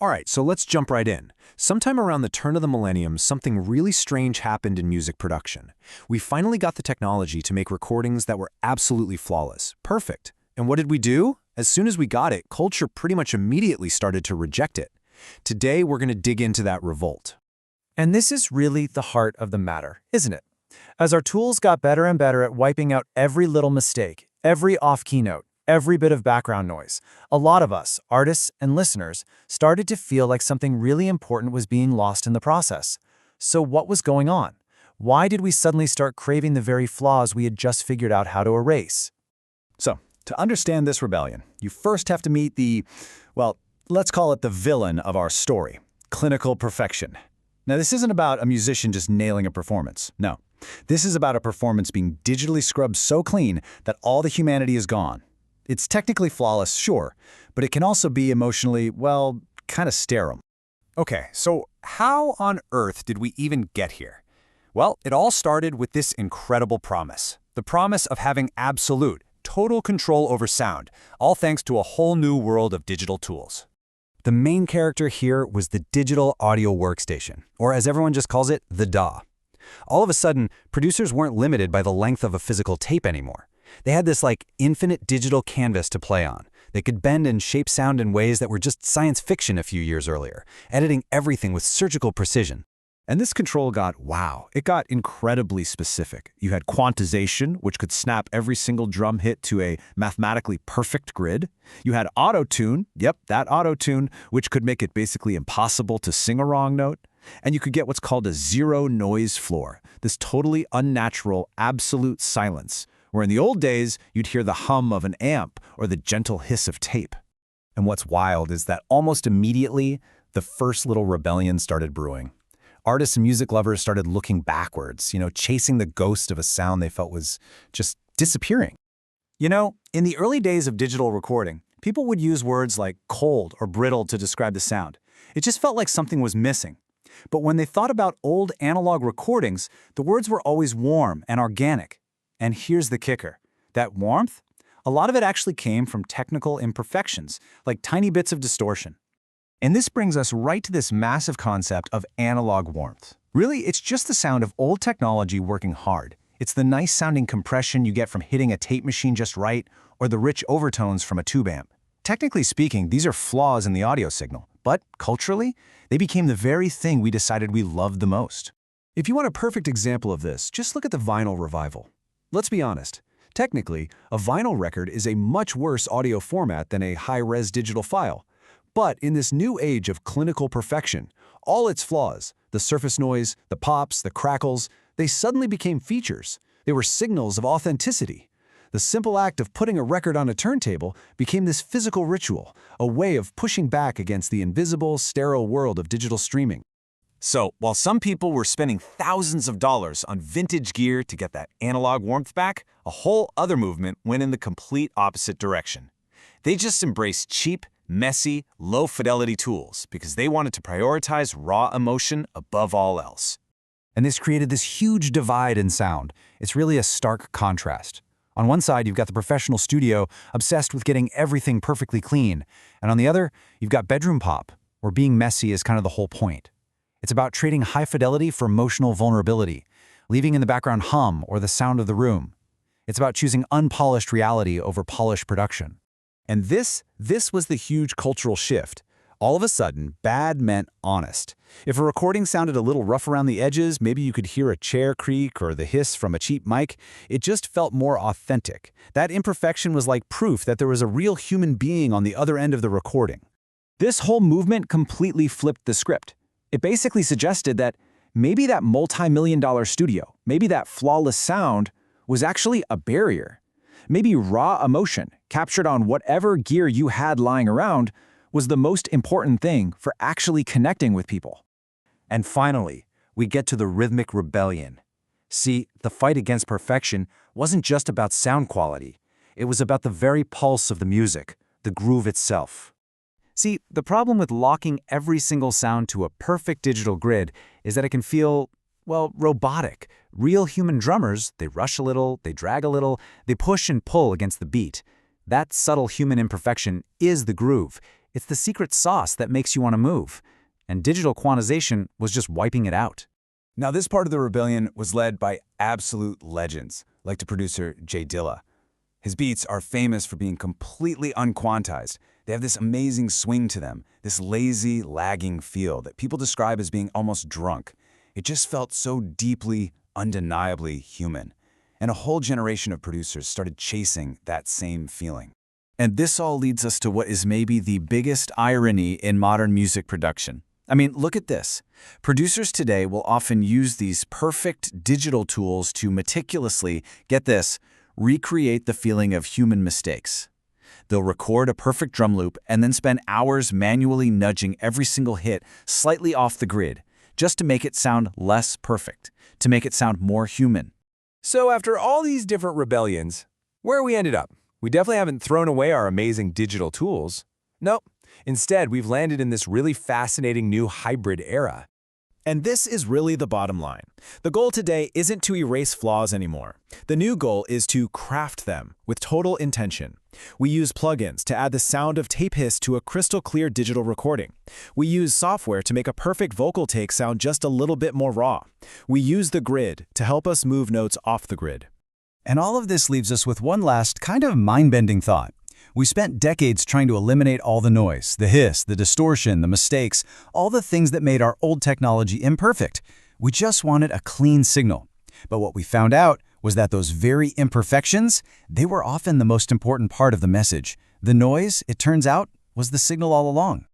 All right, so let's jump right in. Sometime around the turn of the millennium, something really strange happened in music production. We finally got the technology to make recordings that were absolutely flawless. Perfect. And what did we do? As soon as we got it, culture pretty much immediately started to reject it. Today, we're going to dig into that revolt. And this is really the heart of the matter, isn't it? As our tools got better and better at wiping out every little mistake, every off-key note, every bit of background noise, a lot of us, artists and listeners, started to feel like something really important was being lost in the process. So what was going on? Why did we suddenly start craving the very flaws we had just figured out how to erase? So, to understand this rebellion, you first have to meet well, let's call it the villain of our story, clinical perfection. Now, this isn't about a musician just nailing a performance. No. This is about a performance being digitally scrubbed so clean that all the humanity is gone. It's technically flawless, sure, but it can also be emotionally, well, kind of sterile. Okay, so how on earth did we even get here? Well, it all started with this incredible promise. The promise of having absolute, total control over sound, all thanks to a whole new world of digital tools. The main character here was the digital audio workstation, or as everyone just calls it, the DAW. All of a sudden, producers weren't limited by the length of a physical tape anymore. They had this infinite digital canvas to play on. They could bend and shape sound in ways that were just science fiction a few years earlier, editing everything with surgical precision. And this control it got incredibly specific. You had quantization, which could snap every single drum hit to a mathematically perfect grid. You had auto-tune, that auto-tune, which could make it basically impossible to sing a wrong note. And you could get what's called a zero noise floor, this totally unnatural, absolute silence, where in the old days, you'd hear the hum of an amp or the gentle hiss of tape. And what's wild is that almost immediately, the first little rebellion started brewing. Artists and music lovers started looking backwards, chasing the ghost of a sound they felt was just disappearing. In the early days of digital recording, people would use words like cold or brittle to describe the sound. It just felt like something was missing. But when they thought about old analog recordings, the words were always warm and organic. And here's the kicker. That warmth? A lot of it actually came from technical imperfections, like tiny bits of distortion. And this brings us right to this massive concept of analog warmth. Really, it's just the sound of old technology working hard. It's the nice-sounding compression you get from hitting a tape machine just right, or the rich overtones from a tube amp. Technically speaking, these are flaws in the audio signal, but culturally, they became the very thing we decided we loved the most. If you want a perfect example of this, just look at the vinyl revival. Let's be honest. Technically, a vinyl record is a much worse audio format than a high-res digital file. But in this new age of clinical perfection, all its flaws, the surface noise, the pops, the crackles, they suddenly became features. They were signals of authenticity. The simple act of putting a record on a turntable became this physical ritual, a way of pushing back against the invisible, sterile world of digital streaming. So, while some people were spending thousands of dollars on vintage gear to get that analog warmth back, a whole other movement went in the complete opposite direction. They just embraced cheap, messy, low-fidelity tools because they wanted to prioritize raw emotion above all else. And this created this huge divide in sound. It's really a stark contrast. On one side, you've got the professional studio obsessed with getting everything perfectly clean. And on the other, you've got bedroom pop, where being messy is kind of the whole point. It's about trading high fidelity for emotional vulnerability, leaving in the background hum or the sound of the room. It's about choosing unpolished reality over polished production. And this was the huge cultural shift. All of a sudden, bad meant honest. If a recording sounded a little rough around the edges, maybe you could hear a chair creak or the hiss from a cheap mic, it just felt more authentic. That imperfection was like proof that there was a real human being on the other end of the recording. This whole movement completely flipped the script. It basically suggested that maybe that multi-million-dollar studio, maybe that flawless sound, was actually a barrier. Maybe raw emotion, captured on whatever gear you had lying around, was the most important thing for actually connecting with people. And finally, we get to the rhythmic rebellion. See, the fight against perfection wasn't just about sound quality. It was about the very pulse of the music, the groove itself. See, the problem with locking every single sound to a perfect digital grid is that it can feel, well, robotic. Real human drummers, they rush a little, they drag a little, they push and pull against the beat. That subtle human imperfection is the groove. It's the secret sauce that makes you want to move. And digital quantization was just wiping it out. Now, this part of the rebellion was led by absolute legends, like the producer Jay Dilla. His beats are famous for being completely unquantized. They have this amazing swing to them, this lazy, lagging feel that people describe as being almost drunk. It just felt so deeply, undeniably human. And a whole generation of producers started chasing that same feeling. And this all leads us to what is maybe the biggest irony in modern music production. I mean, look at this. Producers today will often use these perfect digital tools to meticulously, get this, recreate the feeling of human mistakes. They'll record a perfect drum loop and then spend hours manually nudging every single hit slightly off the grid, just to make it sound less perfect, to make it sound more human. So after all these different rebellions, where we ended up? We definitely haven't thrown away our amazing digital tools. Nope. Instead, we've landed in this really fascinating new hybrid era. And this is really the bottom line. The goal today isn't to erase flaws anymore. The new goal is to craft them with total intention. We use plugins to add the sound of tape hiss to a crystal clear digital recording. We use software to make a perfect vocal take sound just a little bit more raw. We use the grid to help us move notes off the grid. And all of this leaves us with one last kind of mind-bending thought. We spent decades trying to eliminate all the noise, the hiss, the distortion, the mistakes, all the things that made our old technology imperfect. We just wanted a clean signal. But what we found out was that those very imperfections, they were often the most important part of the message. The noise, it turns out, was the signal all along.